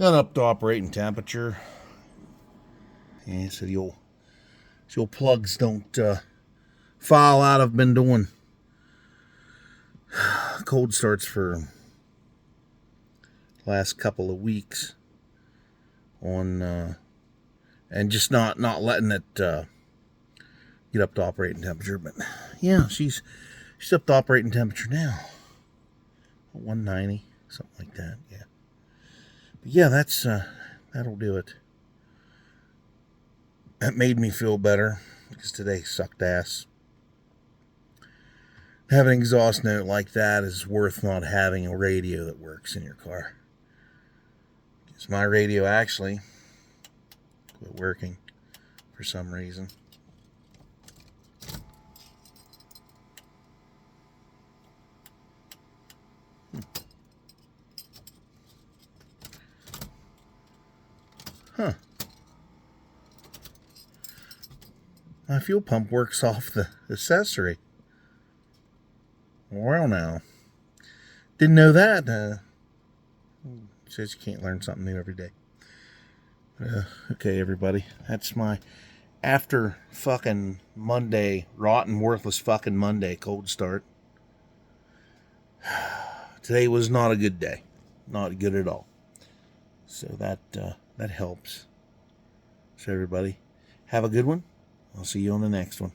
Got up to operating temperature. Yeah, so the old plugs don't fall out. I've been doing cold starts for the last couple of weeks on and just not letting it get up to operating temperature. But yeah, she's up to operating temperature now. 190, something like that. Yeah. But yeah, that'll do it. That made me feel better because today sucked ass. Having an exhaust note like that is worth not having a radio that works in your car. Because my radio actually quit working for some reason. Huh. My fuel pump works off the accessory. Well, now. Didn't know that. Says you can't learn something new every day. Okay, everybody. That's my after fucking Monday, rotten, worthless fucking Monday cold start. Today was not a good day. Not good at all. So that helps. So everybody, have a good one. I'll see you on the next one.